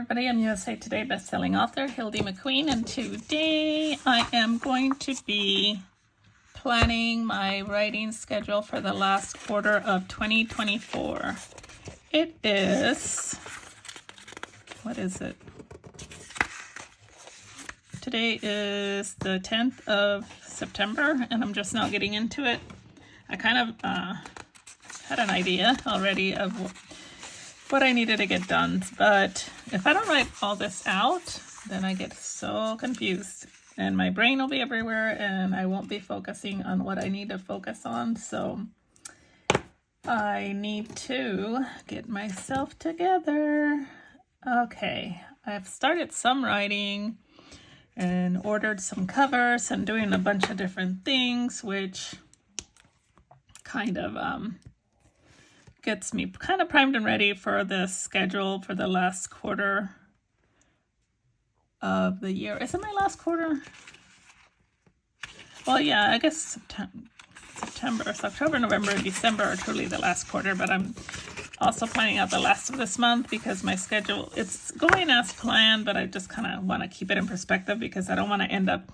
everybody, I'm USA Today bestselling author Hildie McQueen, and today I am going to be planning my writing schedule for the last quarter of 2024. It is, what is it? Today is the 10th of September, and I'm just now getting into it. I kind of had an idea already of what I needed to get done, but if I don't write all this out, then I get so confused and my brain will be everywhere and I won't be focusing on what I need to focus on. So I need to get myself together. Okay, I've started some writing and ordered some covers and doing a bunch of different things, which kind of gets me kind of primed and ready for the schedule for the last quarter of the year. Is it my last quarter? Well, yeah, I guess September, so October, November, December are truly the last quarter, but I'm also planning out the last of this month because my schedule, it's going as planned, but I just kind of want to keep it in perspective because I don't want to end up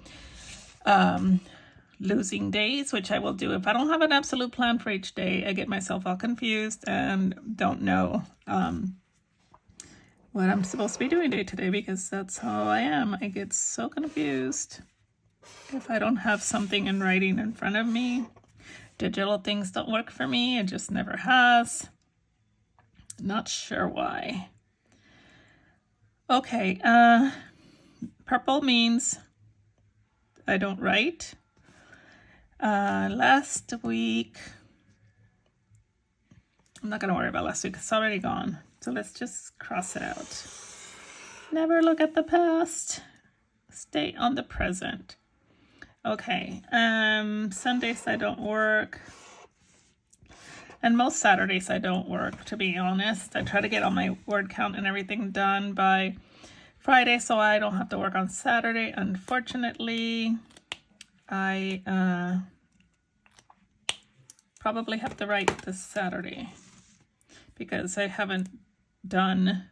losing days, which I will do. If I don't have an absolute plan for each day, I get myself all confused and don't know what I'm supposed to be doing day to day because that's how I am. I get so confused if I don't have something in writing in front of me. Digital things don't work for me. It just never has. Not sure why. Okay, purple means I don't write. Last week, I'm not going to worry about last week. It's already gone. So let's just cross it out. Never look at the past. Stay on the present. Okay. Sundays I don't work. And most Saturdays I don't work, to be honest. I try to get all my word count and everything done by Friday so I don't have to work on Saturday. Unfortunately, I probably have to write this Saturday because I haven't done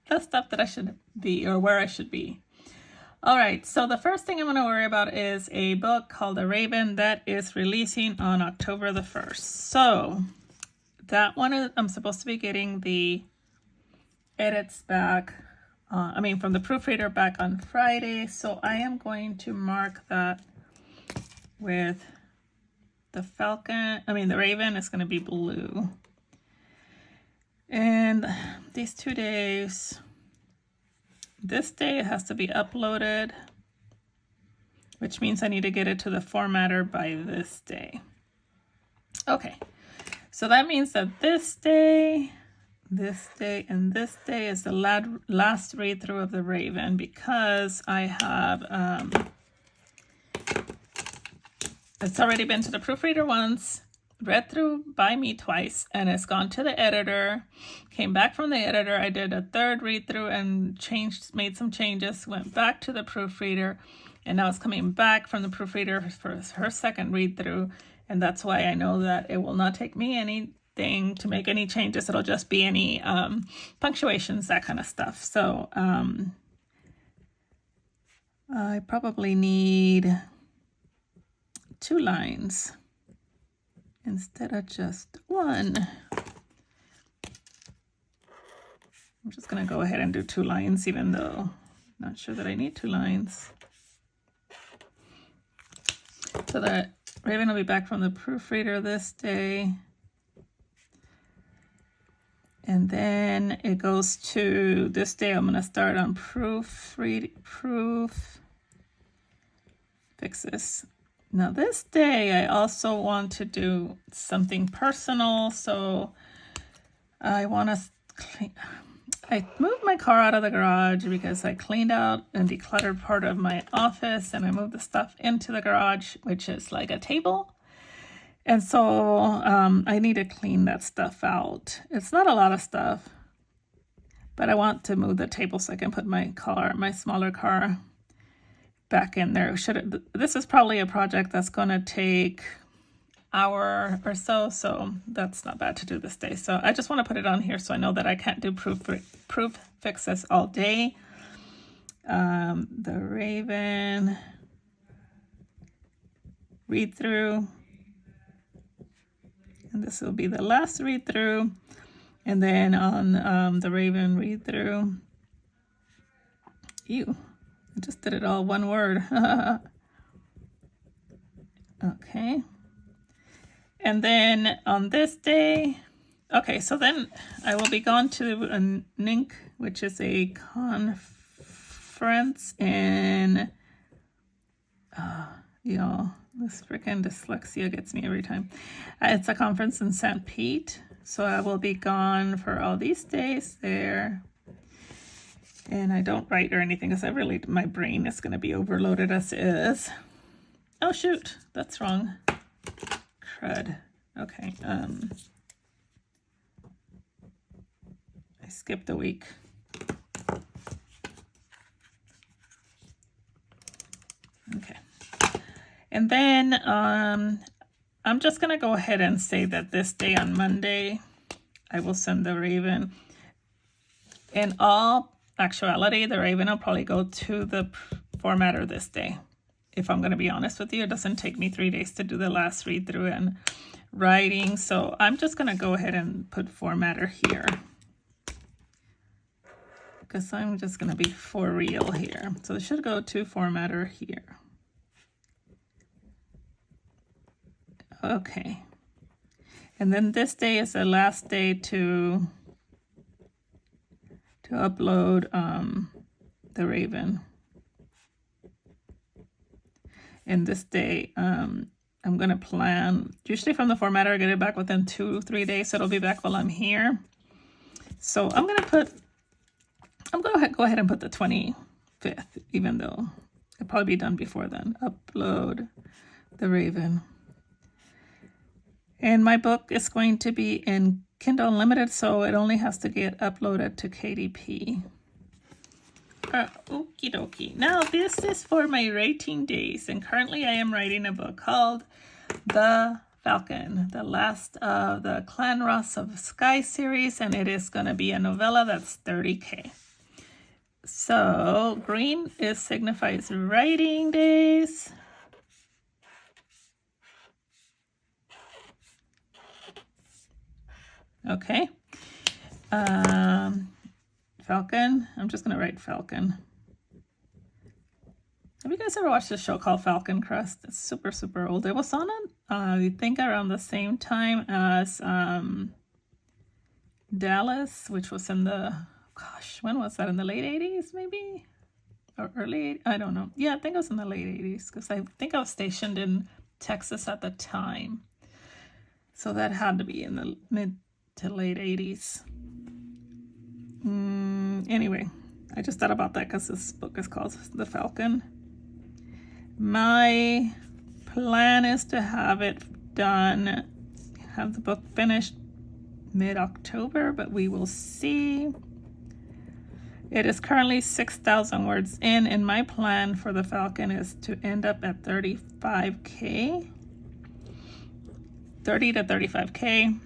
the stuff that I should be or where I should be. All right, so the first thing I'm going to worry about is a book called The Raven that is releasing on October the 1st. So that one, I'm supposed to be getting the edits back. From the proofreader back on Friday. So I am going to mark that with the the Raven is going to be blue. And these 2 days, this day it has to be uploaded, which means I need to get it to the formatter by this day. Okay, so that means that this day, and this day is the last read through of The Raven because I have, it's already been to the proofreader once, read through by me twice, and it's gone to the editor, came back from the editor. I did a third read through and made some changes, went back to the proofreader, and now it's coming back from the proofreader for her second read through. And that's why I know that it will not take me anything to make any changes. It'll just be any punctuations, that kind of stuff. So I probably need 2 lines instead of just 1. I'm just going to go ahead and do 2 lines, even though I'm not sure that I need 2 lines. So that Raven will be back from the proofreader this day. And then it goes to this day. I'm going to start on fix this. Now this day I also want to do something personal. So I want to I moved my car out of the garage because I cleaned out and decluttered part of my office and I moved the stuff into the garage, which is like a table. And so I need to clean that stuff out. It's not a lot of stuff, but I want to move the table so I can put my smaller car back in there. This is probably a project that's going to take hour or so, so that's not bad to do this day. So I just want to put it on here so I know that I can't do proof fixes all day. The Raven read through, and this will be the last read through, and then on the Raven read through, I just did it all one word. Okay. And then on this day, okay, so then I will be going to a NINC, which is a conference in, y'all, this freaking dyslexia gets me every time. It's a conference in St. Pete, so I will be gone for all these days there. And I don't write or anything because my brain is going to be overloaded as is. Oh, shoot, that's wrong. Crud. Okay. I skipped a week. Okay. And then I'm just going to go ahead and say that this day on Monday, I will send the Raven. In all actuality, the Raven will probably go to the formatter this day. If I'm going to be honest with you, it doesn't take me 3 days to do the last read through and writing. So I'm just going to go ahead and put formatter here, because I'm just going to be for real here. So it should go to formatter here. Okay. And then this day is the last day to upload the Raven. And this day, I'm going to plan, usually from the formatter, I get it back within 2-3 days, so it'll be back while I'm here. So I'm going to go ahead and put the 25th, even though it'll probably be done before then. Upload the Raven. And my book is going to be in Kindle Unlimited, so it only has to get uploaded to KDP. Okie dokie. Now this is for my writing days, and currently I am writing a book called The Falcon, the last of the Clan Ross of Sky series, and it is going to be a novella that's 30K. So green signifies writing days. Okay. Falcon. I'm just going to write Falcon. Have you guys ever watched a show called Falcon Crest? It's super, super old. It was on, I think, around the same time as Dallas, which was in the, gosh, when was that? In the late 80s, maybe? Or early, I don't know. Yeah, I think it was in the late 80s, because I think I was stationed in Texas at the time. So that had to be in the mid to late 80s. Anyway, I just thought about that because this book is called The Falcon. My plan is to have it done, have the book finished mid-October, but we will see. It is currently 6,000 words in, and my plan for The Falcon is to end up at 35K. 30 to 35K.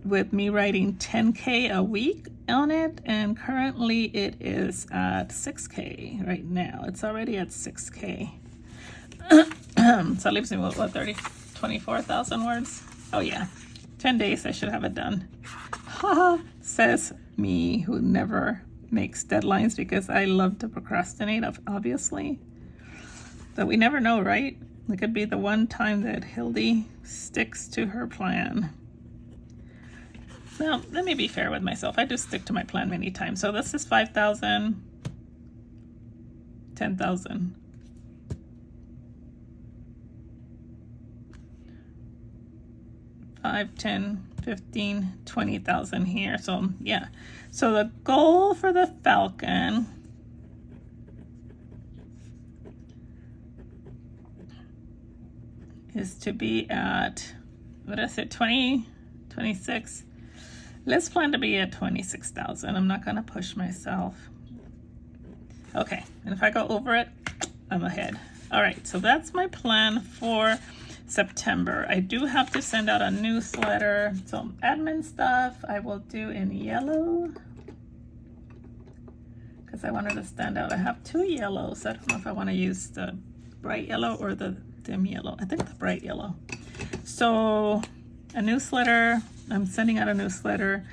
With me writing 10K a week on it, and currently it is at 6K right now. It's already at 6K. So it leaves me with, what, 24,000 words? Oh yeah, 10 days I should have it done. Haha, says me, who never makes deadlines, because I love to procrastinate, obviously. But we never know, right? It could be the one time that Hildie sticks to her plan. Now, let me be fair with myself. I do stick to my plan many times. So this is 5,000, 10,000. 5, 10, 15, 20,000 here. So yeah. So the goal for the Falcon is to be at, what is it, 20, 26? Let's plan to be at 26,000. I'm not going to push myself. Okay, and if I go over it, I'm ahead. All right, so that's my plan for September. I do have to send out a newsletter. So admin stuff I will do in yellow because I wanted to stand out. I have 2 yellows. I don't know if I want to use the bright yellow or the dim yellow. I think the bright yellow. So a newsletter. I'm sending out a newsletter.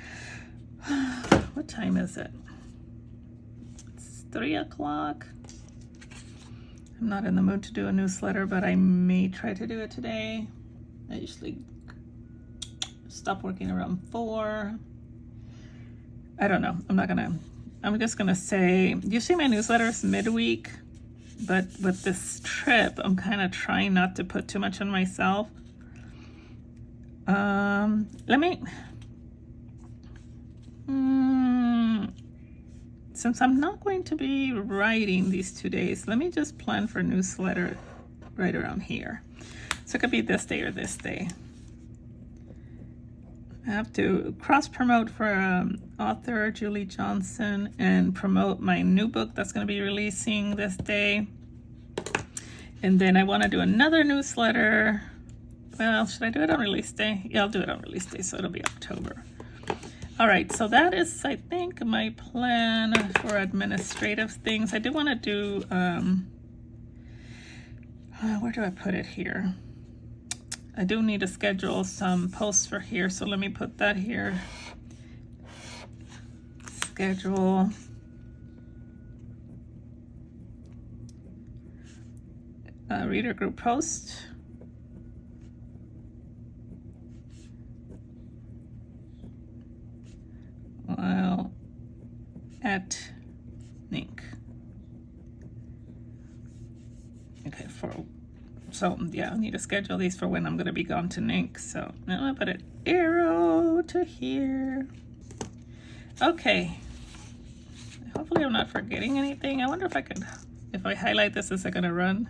What time is it? It's 3 o'clock. I'm not in the mood to do a newsletter, but I may try to do it today. I usually stop working around 4. I don't know. I'm just gonna say, usually my newsletter is midweek, but with this trip, I'm kind of trying not to put too much on myself. Since I'm not going to be writing these 2 days, let me just plan for newsletter right around here. So it could be this day or this day. I have to cross promote for author Julie Johnson and promote my new book that's going to be releasing this day. And then I want to do another newsletter. Well, should I do it on release day? Yeah, I'll do it on release day, so it'll be October. All right, so that is, I think, my plan for administrative things. I do want to do, where do I put it here? I do need to schedule some posts for here, so let me put that here. Schedule. Reader group post. While at Nink. Okay, so yeah, I need to schedule these for when I'm going to be gone to Nink. So now I'm going to put an arrow to here. Okay. Hopefully I'm not forgetting anything. I wonder if if I highlight this, is it going to run?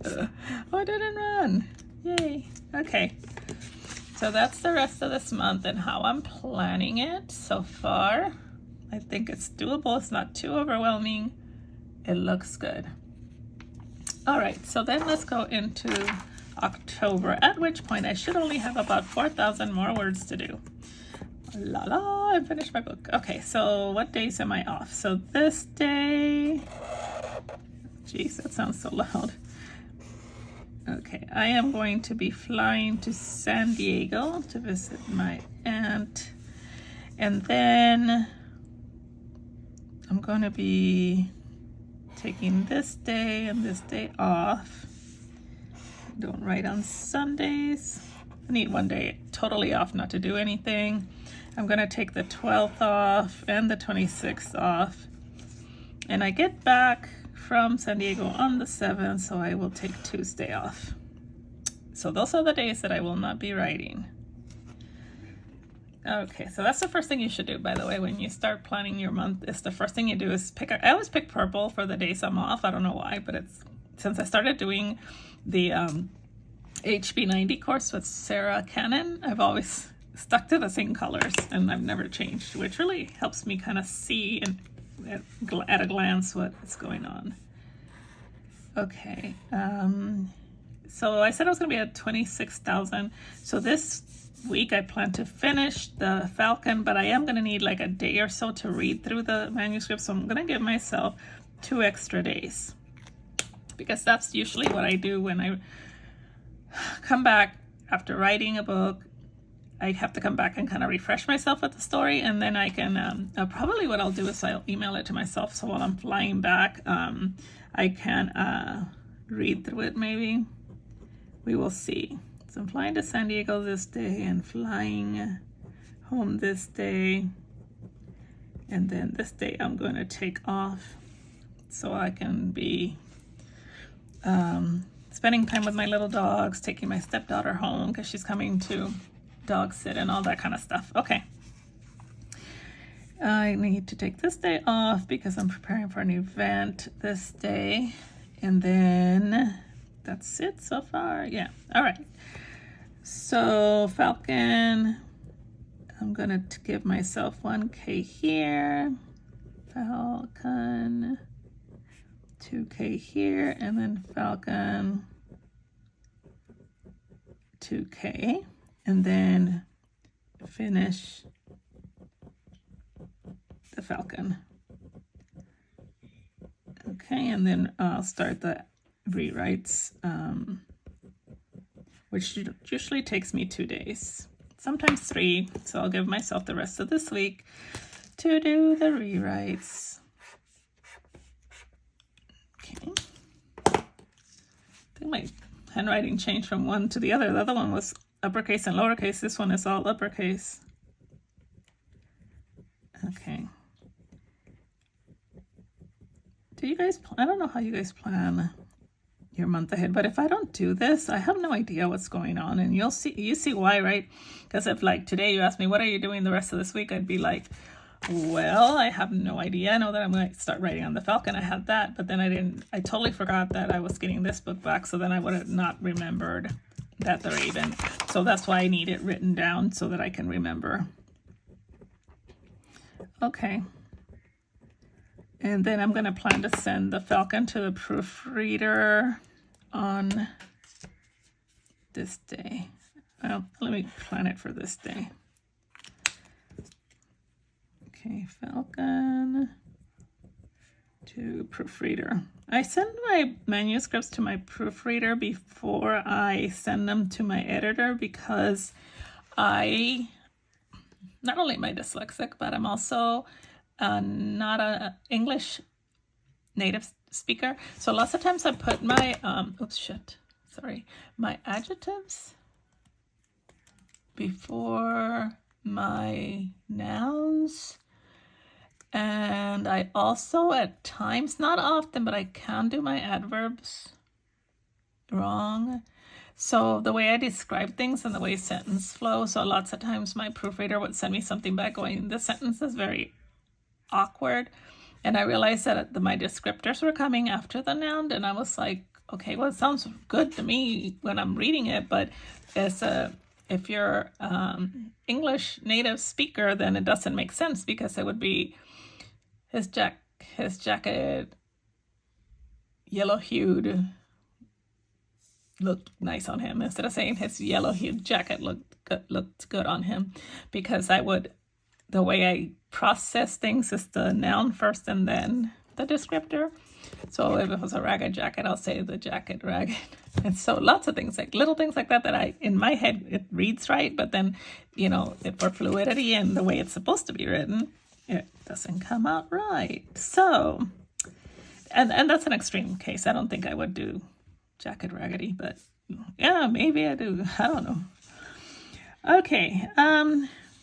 Oh, it didn't run. Yay. Okay. So that's the rest of this month and how I'm planning it so far. I think it's doable. It's not too overwhelming. It looks good. All right, so then let's go into October, at which point I should only have about 4,000 more words to do. La la, I finished my book. Okay, so what days am I off? So this day, geez, that sounds so loud. Okay, I am going to be flying to San Diego to visit my aunt. And then I'm going to be taking this day and this day off. I don't write on Sundays. I need one day totally off, not to do anything. I'm going to take the 12th off and the 26th off. And I get back from San Diego on the 7th, so I will take Tuesday off. So those are the days that I will not be writing. Okay, so that's the first thing you should do, by the way, when you start planning your month. Is the first thing you do is I always pick purple for the days I'm off. I don't know why, but it's since I started doing the HB90 course with Sarah Cannon, I've always stuck to the same colors and I've never changed, which really helps me kind of see and at a glance what is going on. Okay, so I said I was going to be at 26,000. So this week I plan to finish the Falcon, but I am going to need like a day or so to read through the manuscript. So I'm going to give myself 2 extra days because that's usually what I do when I come back after writing a book. I have to come back and kind of refresh myself with the story, and then I can, probably what I'll do is I'll email it to myself, so while I'm flying back, I can read through it maybe. We will see. So I'm flying to San Diego this day and flying home this day. And then this day I'm going to take off so I can be spending time with my little dogs, taking my stepdaughter home because she's coming to dog sit and all that kind of stuff. Okay. I need to take this day off because I'm preparing for an event this day. And then that's it so far. Yeah. All right. So Falcon, I'm going to give myself 1K here. Falcon 2K here, and then Falcon 2K, and then finish the Falcon. Okay, and then I'll start the rewrites, which usually takes me 2 days, sometimes 3. So I'll give myself the rest of this week to do the rewrites. Okay. I think my handwriting changed from one to the other. The other one was uppercase and lowercase. This one is all uppercase. Okay. Do you guys, I don't know how you guys plan your month ahead, but if I don't do this, I have no idea what's going on, and you see why, right? Because if like today you ask me, what are you doing the rest of this week? I'd be like, well, I have no idea. I know that I'm going to start writing on the Falcon. I had that, but then I totally forgot that I was getting this book back, so then I would have not remembered that the Raven. So that's why I need it written down so that I can remember. Okay. And then I'm going to plan to send the Falcon to the proofreader on this day. Well, let me plan it for this day. Okay, Falcon to proofreader. I send my manuscripts to my proofreader before I send them to my editor because not only am I dyslexic, but I'm also not a English native speaker. So lots of times I put my, my adjectives before my nouns. And I also at times, not often, but I can do my adverbs wrong. So the way I describe things and the way sentence flow, so lots of times my proofreader would send me something back going, this sentence is very awkward. And I realized that my descriptors were coming after the noun, and I was like, okay, well, it sounds good to me when I'm reading it, but if you're English native speaker, then it doesn't make sense because it would be his jacket yellow-hued looked nice on him, instead of saying his yellow-hued jacket looked good on him, because the way I process things is the noun first and then the descriptor. So if it was a ragged jacket, I'll say the jacket ragged. And so lots of things, like little things like that in my head, it reads right, but then, for fluidity and the way it's supposed to be written, it doesn't come out right. So, and that's an extreme case. I don't think I would do jacket raggedy, but yeah, maybe I do. I don't know. Okay,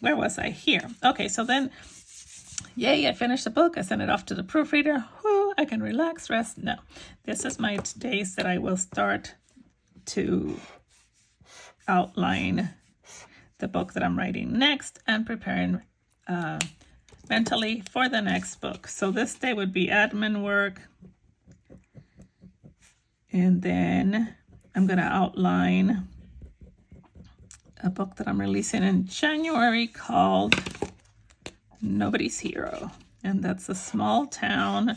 where was I? Here. Okay, so then, yay, I finished the book. I sent it off to the proofreader. Whoo, I can relax, rest. No, this is my days that I will start to outline the book that I'm writing next and preparing mentally for the next book. So this day would be admin work. And then I'm going to outline a book that I'm releasing in January called Nobody's Hero. And that's a small town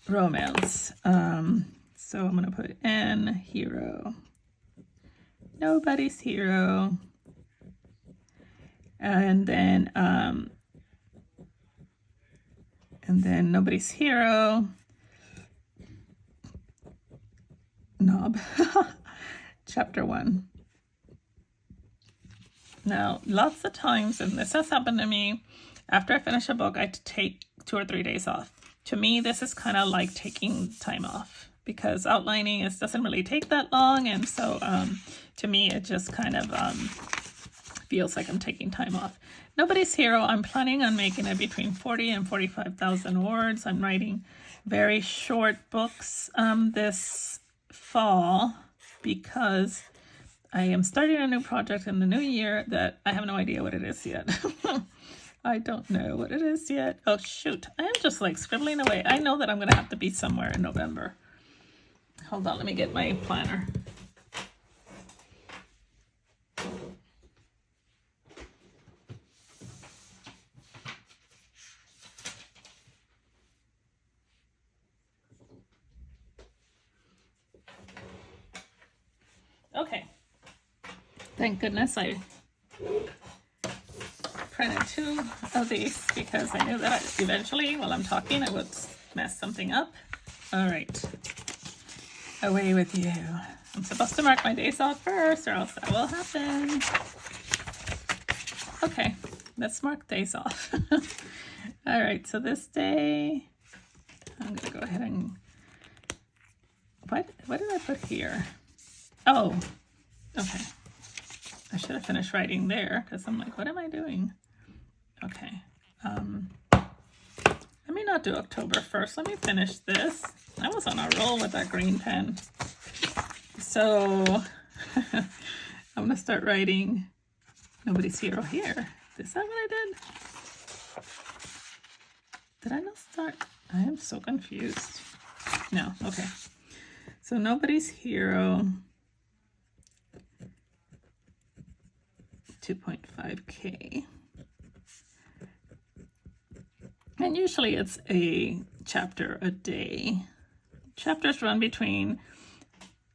romance. So I'm going to put N, hero. Nobody's Hero. And then Nobody's Hero. Knob. Chapter 1. Now, lots of times, and this has happened to me, after I finish a book, I take 2 or 3 days off. To me, this is kind of like taking time off, because outlining doesn't really take that long, and so to me, it just kind of feels like I'm taking time off. Nobody's Hero, I'm planning on making it between 40 and 45,000 words. I'm writing very short books this fall because I am starting a new project in the new year that I have no idea what it is yet. I don't know what it is yet. Oh, shoot. I am just like scribbling away. I know that I'm going to have to be somewhere in November. Hold on, let me get my planner. Okay. Thank goodness I printed 2 of these because I knew that eventually while I'm talking I would mess something up. All right. Away with you. I'm supposed to mark my days off first or else that will happen. Okay, let's mark days off. All right, so this day, I'm gonna go ahead and, what did I put here? Oh, okay. I should have finished writing there because I'm like, what am I doing? Okay. Let me not do October 1st. Let me finish this. I was on a roll with that green pen. So I'm gonna start writing Nobody's Hero here. Is that what I did? Did I not start? I am so confused. No, okay. So Nobody's Hero 2.5K. And usually it's a chapter a day. Chapters run between,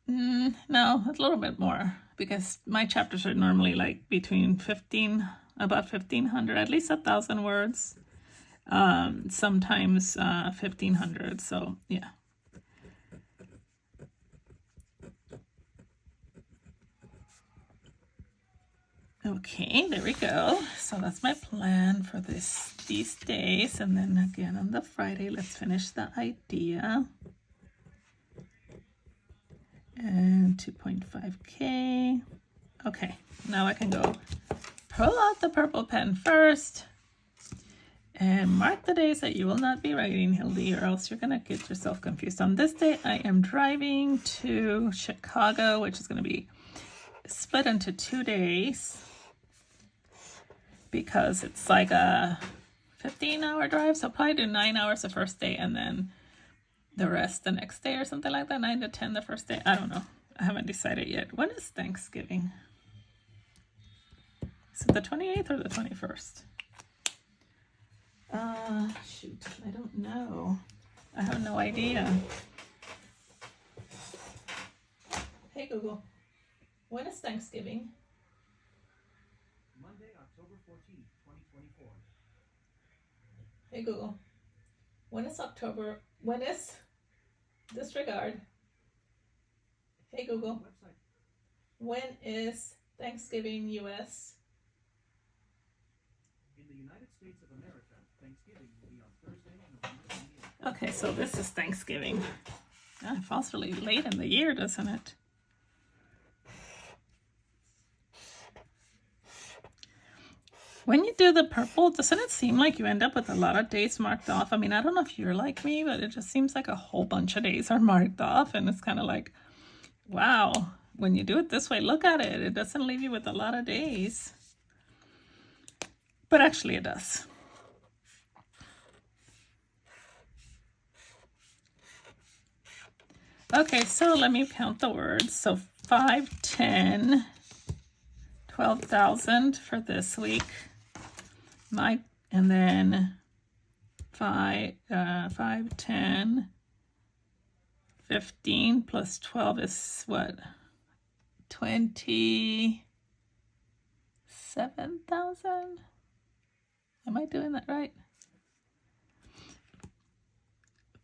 no, a little bit more because my chapters are normally like between about 1,500, at least 1,000 words. Sometimes 1,500, so yeah. Okay, there we go. So that's my plan for these days. And then again on the Friday, let's finish the idea. And 2.5K. Okay, now I can go pull out the purple pen first and mark the days that you will not be writing, Hildie, or else you're gonna get yourself confused. On this day, I am driving to Chicago, which is gonna be split into 2 days because it's like a 15-hour drive. So I'll probably do 9 hours the first day and then the rest the next day or something like that. 9 to 10 the first day. I don't know. I haven't decided yet. When is Thanksgiving? Is it the 28th or the 21st? Shoot, I don't know. I have no idea. Hey Google, when is Thanksgiving? Monday, October 14th, 2024. Hey Google, when is disregard. Hey Google, Website. when is Thanksgiving US? In the United States of America, Thanksgiving will be on Thursday, November 28th. Okay, so this is Thanksgiving. It falls really late in the year, doesn't it? When you do the purple, doesn't it seem like you end up with a lot of days marked off? I mean, I don't know if you're like me, but it just seems like a whole bunch of days are marked off. And it's kind of like, wow, when you do it this way, look at it. It doesn't leave you with a lot of days. But actually it does. Okay, so let me count the words. So 5, 10, 12,000 for this week. And then 5, 10, 15 plus 12 is what? 27,000? Am I doing that right?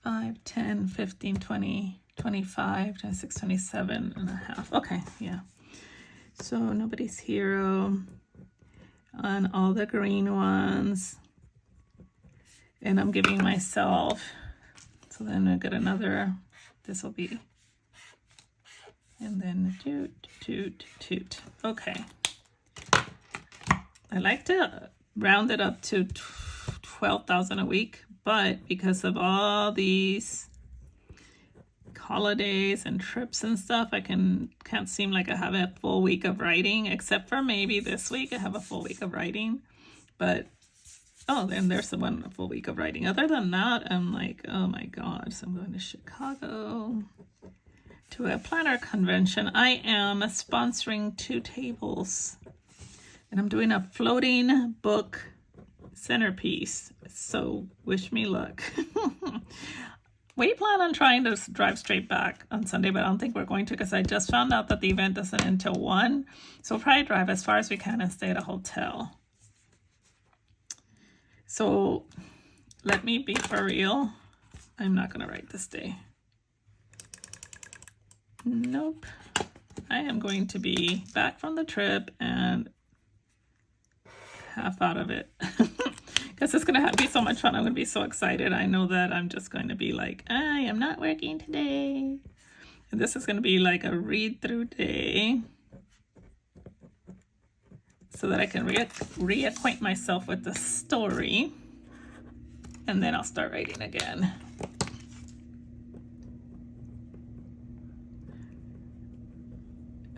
5, 10, 15, 20, 25, 26, 27 and a half. Okay, yeah. So Nobody's Hero on all the green ones. And I'm giving myself, so then I get another, this will be, and then toot, toot, toot. Okay. I like to round it up to 12,000 a week, but because of all these holidays and trips and stuff, I can't seem like I have a full week of writing, except for maybe this week I have a full week of writing. But oh, then there's the one full week of writing. Other than that, I'm like, oh my god. So I'm going to Chicago to a planner convention. I am sponsoring 2 tables, and I'm doing a floating book centerpiece. So wish me luck. We plan on trying to drive straight back on Sunday, but I don't think we're going to because I just found out that the event doesn't end till 1. So we'll probably drive as far as we can and stay at a hotel. So let me be for real. I'm not going to write this day. Nope. I am going to be back from the trip and half out of it. Because it's going to be so much fun. I'm going to be so excited. I know that I'm just going to be like, I am not working today. And this is going to be like a read-through day. So that I can reacquaint myself with the story. And then I'll start writing again.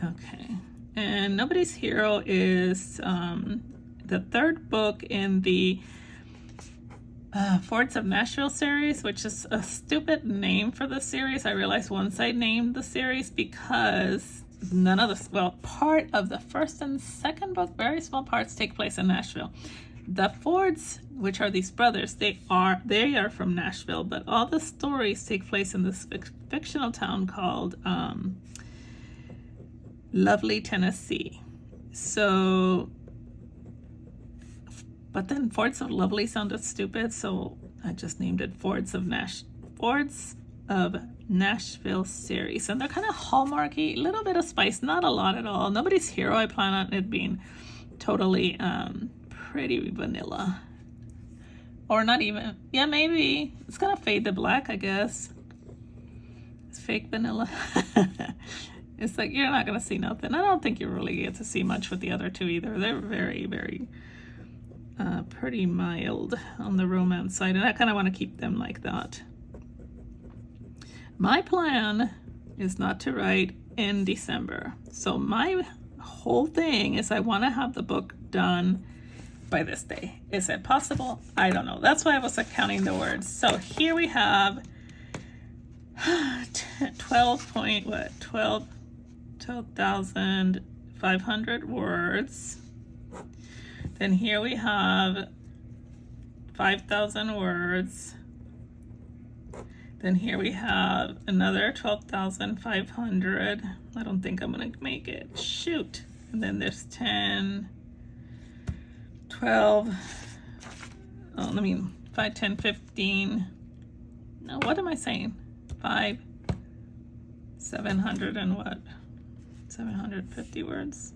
Okay. And Nobody's Hero is the third book in the Forts of Nashville series, which is a stupid name for the series. I realized once I named the series because none of the, well, part of the first and second book, very small parts, take place in Nashville. The Fords, which are these brothers, they are from Nashville, but all the stories take place in this fictional town called Lovely, Tennessee. So, but then Fords of Lovely sounded stupid, so I just named it Fords of Nashville series. And they're kind of hallmarky, a little bit of spice, not a lot at all. Nobody's Hero, I plan on it being totally pretty vanilla. Or not even, yeah, maybe. It's gonna fade to black, I guess. It's fake vanilla. It's like, you're not gonna see nothing. I don't think you really get to see much with the other two either. They're very, very pretty mild on the romance side, and I kind of want to keep them like that. My plan is not to write in December. So my whole thing is I want to have the book done by this day. Is it possible? I don't know. That's why I was counting the words. So here we have 12,500 words. Then here we have 5,000 words. Then here we have another 12,500. I don't think I'm gonna make it. Shoot. And then there's 10, 12, 5, 10, 15. No, what am I saying? 5, 700 and what? 750 words.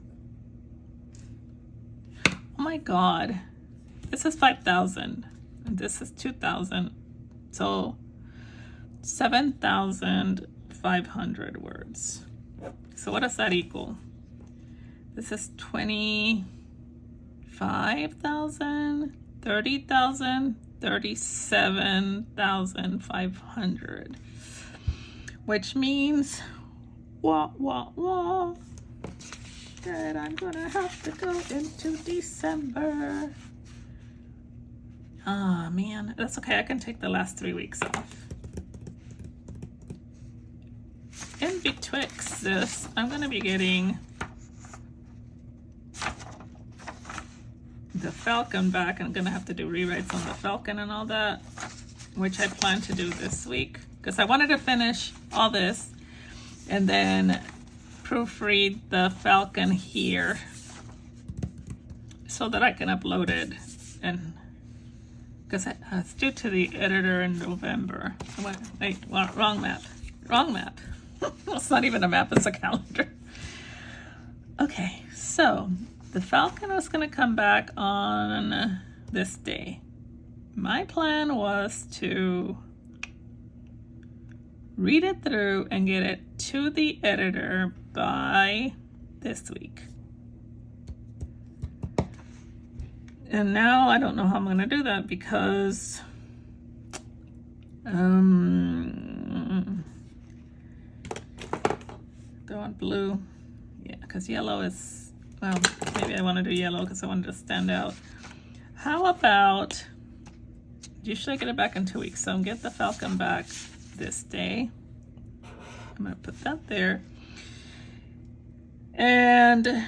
Oh my God. This is 5,000 and this is 2,000. So 7,500 words. So what does that equal? This is 25,000, 30,000, 37,500. Which means, that I'm gonna have to go into December. Ah, man, that's okay. I can take the last 3 weeks off. In betwixt this, I'm gonna be getting the Falcon back. I'm gonna have to do rewrites on the Falcon and all that, which I plan to do this week because I wanted to finish all this and then proofread the Falcon here so that I can upload it, and because it's due to the editor in November. Wait, wrong map. It's not even a map, it's a calendar. Okay, so the Falcon was going to come back on this day. My plan was to read it through and get it to the editor by this week. And now I don't know how I'm going to do that because do I want blue? Yeah, because yellow is, well, maybe I want to do yellow because I wanted to stand out. How about, usually I get it back in 2 weeks, so get the Falcon back this day. I'm going to put that there. And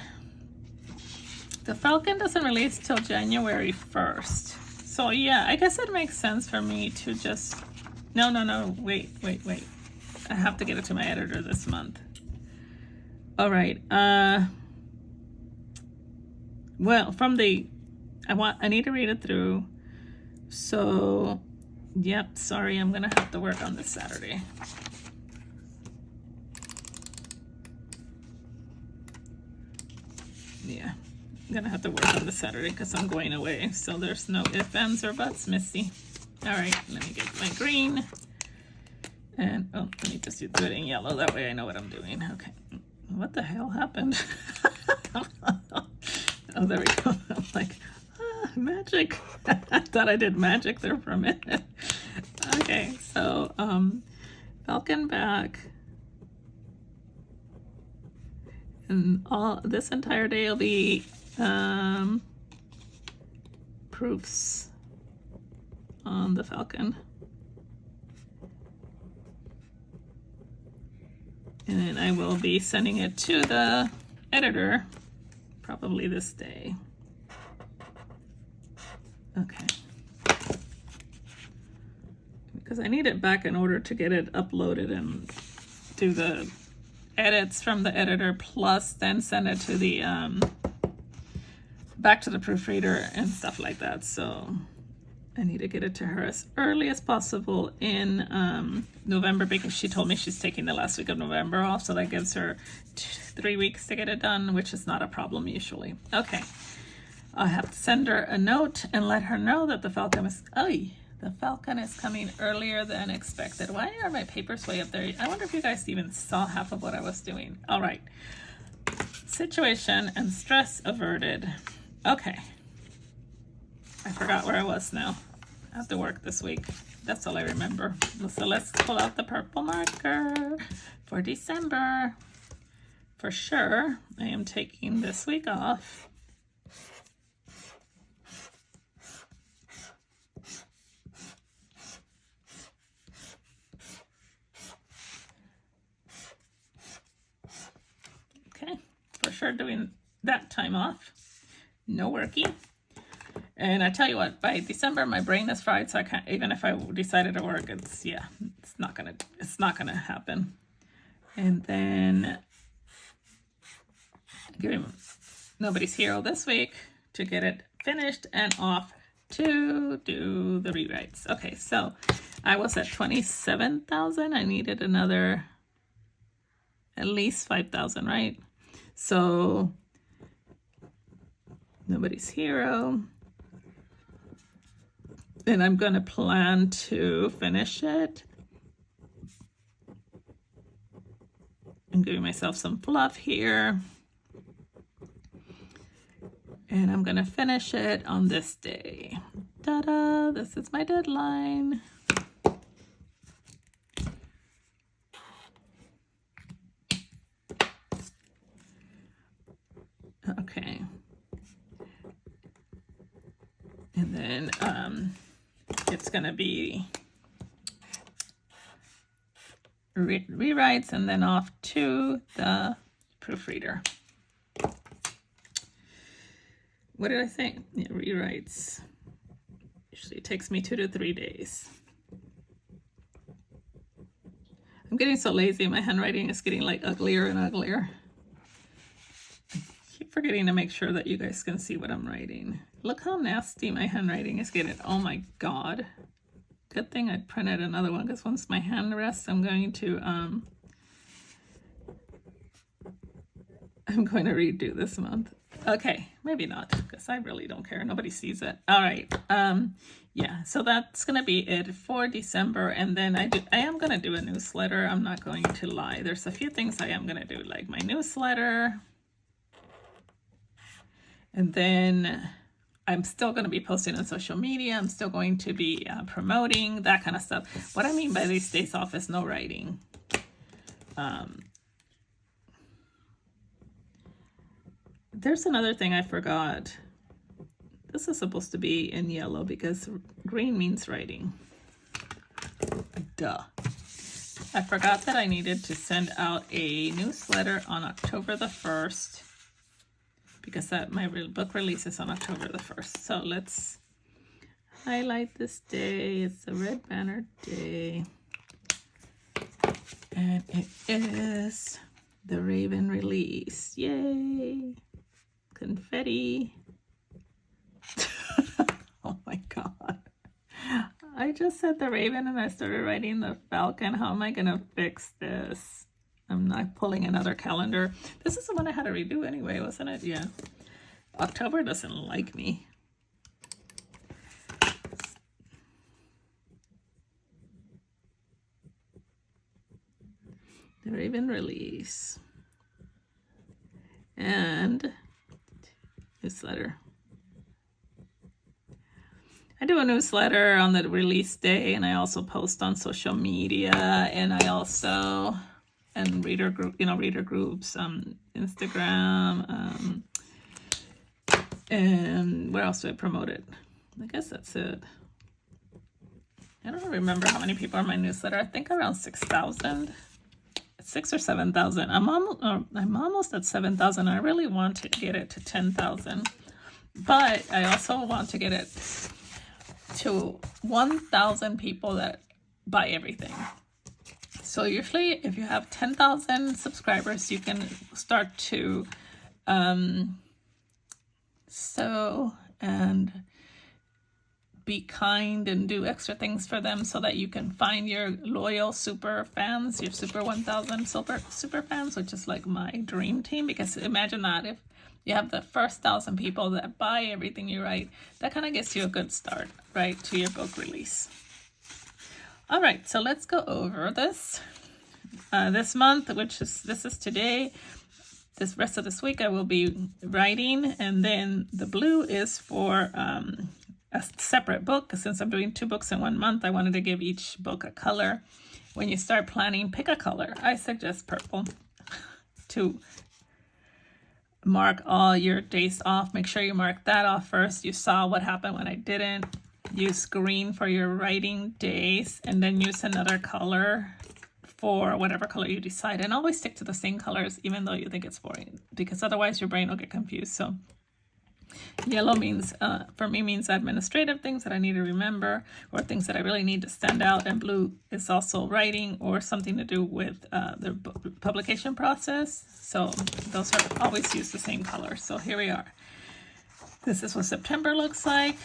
the Falcon doesn't release till January 1st. So yeah, I guess it makes sense for me to just No. Wait. I have to get it to my editor this month. All right. Well, I need to read it through. So, yep, sorry, I'm gonna have to work on this Saturday. Yeah, I'm gonna have to work on this Saturday because I'm going away. So there's no ifs, ands, or buts, Missy. All right, let me get my green. And, oh, let me just do it in yellow. That way I know what I'm doing. Okay. What the hell happened? Oh, there we go. I'm like, magic. I thought I did magic there for a minute. Okay, so Falcon back. And this entire day will be proofs on the Falcon. And I will be sending it to the editor probably this day. Okay. Because I need it back in order to get it uploaded and do the edits from the editor, plus then send it to the back to the proofreader and stuff like that. So I need to get it to her as early as possible in November, because she told me she's taking the last week of November off, so that gives her 3 weeks to get it done, which is not a problem usually. Okay, I have to send her a note and let her know that the Falcon is coming earlier than expected. Why are my papers way up there? I wonder if you guys even saw half of what I was doing. All right, situation and stress averted. Okay, I forgot where I was now. I have to work this week. That's all I remember. So let's pull out the purple marker for December. For sure, I am taking this week off. Okay, for sure doing that time off. No working. And I tell you what, by December my brain is fried, so I can't, even if I decided to work, it's not gonna happen. And then Nobody's Hero this week to get it finished and off to do the rewrites. Okay, so I was at 27,000. I needed another at least 5,000, right? So Nobody's Hero. And I'm going to plan to finish it. I'm giving myself some fluff here. And I'm going to finish it on this day. Ta-da! This is my deadline. Okay. And then it's going to be rewrites and then off to the proofreader. What did I say? Yeah, rewrites. Usually takes me 2 to 3 days. I'm getting so lazy. My handwriting is getting like uglier and uglier. I keep forgetting to make sure that you guys can see what I'm writing. Look how nasty my handwriting is getting. Oh my God. Good thing I printed another one, because once my hand rests, I'm going to redo this month. Okay, maybe not, because I really don't care. Nobody sees it. All right. Yeah, so that's gonna be it for December. And then I am gonna do a newsletter. I'm not going to lie. There's a few things I am gonna do, like my newsletter. And then I'm still going to be posting on social media. I'm still going to be promoting, that kind of stuff. What I mean by these days off is no writing. There's another thing I forgot. This is supposed to be in yellow because green means writing. Duh. I forgot that I needed to send out a newsletter on October the 1st. Because my book releases on October the 1st. So let's highlight this day. It's a Red Banner Day. And it is the Raven release. Yay! Confetti. Oh my god. I just said the Raven and I started writing the Falcon. How am I going to fix this? I'm not pulling another calendar. This is the one I had to redo anyway, wasn't it? Yeah. October doesn't like me. The Raven release. And newsletter. I do a newsletter on the release day, and I also post on social media, and I also reader group, reader groups, Instagram, and where else do I promote it? I guess that's it. I don't remember how many people are in my newsletter. I think around 6,000, 6,000 or 7,000. I'm almost at 7,000. I really want to get it to 10,000, but I also want to get it to 1,000 people that buy everything. So usually if you have 10,000 subscribers, you can start to sow and be kind and do extra things for them so that you can find your loyal super fans, your super 1,000 super fans, which is like my dream team. Because imagine that if you have the first 1,000 people that buy everything you write, that kind of gets you a good start, right, to your book release. All right, so let's go over this. This month, this is today. This rest of this week I will be writing, and then the blue is for a separate book. Since I'm doing 2 books in 1 month, I wanted to give each book a color. When you start planning, pick a color. I suggest purple to mark all your days off. Make sure you mark that off first. You saw what happened when I didn't. Use green for your writing days, and then use another color for whatever color you decide. And always stick to the same colors, even though you think it's boring, because otherwise your brain will get confused. So yellow means, for me, means administrative things that I need to remember, or things that I really need to stand out. And blue is also writing or something to do with the publication process. So those are always use the same color. So here we are. This is what September looks like.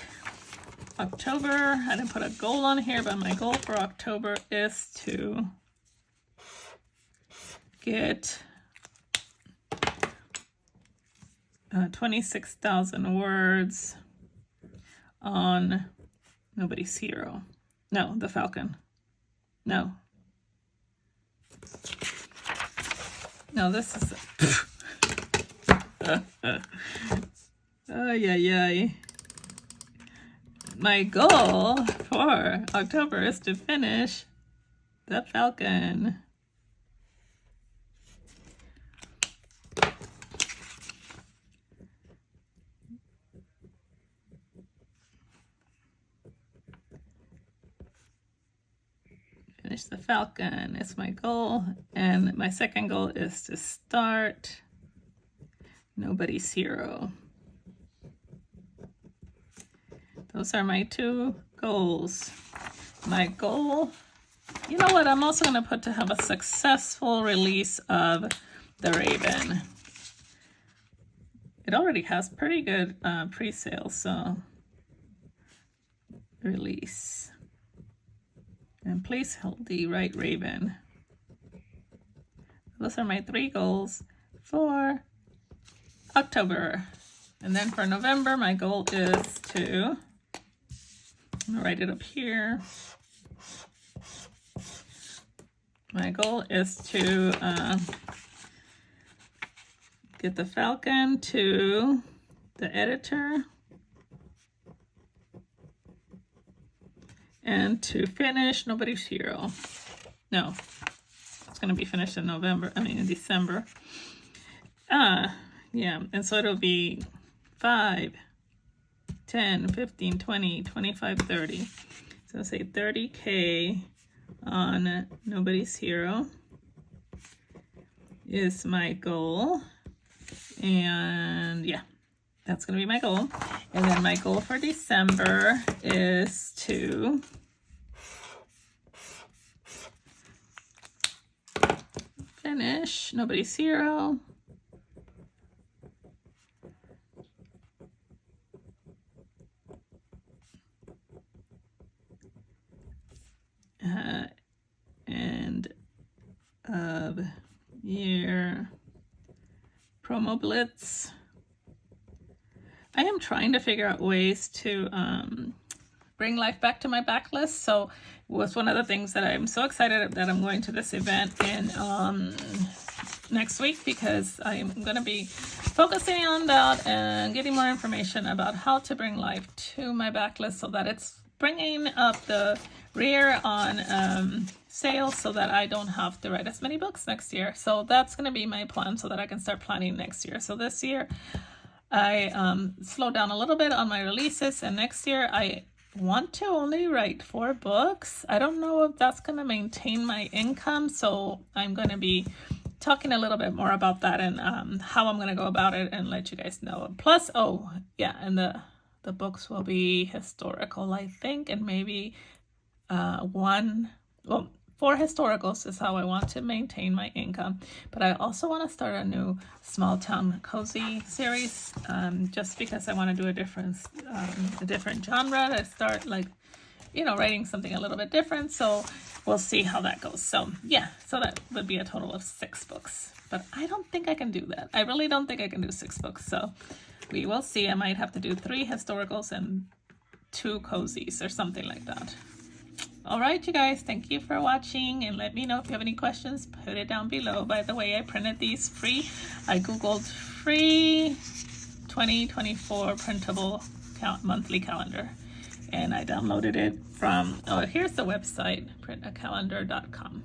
October, I didn't put a goal on here, but my goal for October is to get 26,000 words on Nobody's Hero. No, the Falcon. No, this is yeah. My goal for October is to finish the Falcon. Finish the Falcon is my goal. And my second goal is to start Nobody's Hero. Those are my 2 goals. My goal, you know what, I'm also going to put to have a successful release of The Raven. It already has pretty good pre-sale, so release. And please, Hildie, write Raven. Those are my 3 goals for October. And then for November, my goal is to, I'm gonna write it up here. My goal is to get the Falcon to the editor and to finish Nobody's Hero. No, it's gonna be finished in in December. Yeah, and so it'll be 5, 10, 15, 20, 25, 30. So say 30K on Nobody's Hero is my goal. And yeah, That's going to be my goal. And then my goal for December is to finish Nobody's Hero. End of year promo blitz. I am trying to figure out ways to bring life back to my backlist. So it was one of the things that I'm so excited that I'm going to this event in next week, because I'm going to be focusing on that and getting more information about how to bring life to my backlist so that it's bringing up the rear on sales so that I don't have to write as many books next year. So that's going to be my plan so that I can start planning next year. So this year I slowed down a little bit on my releases, and next year I want to only write 4 books. I don't know if that's going to maintain my income, so I'm going to be talking a little bit more about that and how I'm going to go about it and let you guys know. Plus, oh yeah, and the books will be historical, I think, and maybe 4 historicals is how I want to maintain my income. But I also want to start a new small town cozy series, just because I want to do a different genre to start, like, writing something a little bit different. So we'll see how that goes. So yeah, so that would be a total of 6 books. But I don't think I can do that. I really don't think I can do 6 books. So we will see. I might have to do 3 historicals and 2 cozies or something like that. All right, you guys, thank you for watching, and let me know if you have any questions. Put it down below. By the way, I printed these free. I googled free 2024 printable monthly calendar, and I downloaded it from, here's the website, printacalendar.com.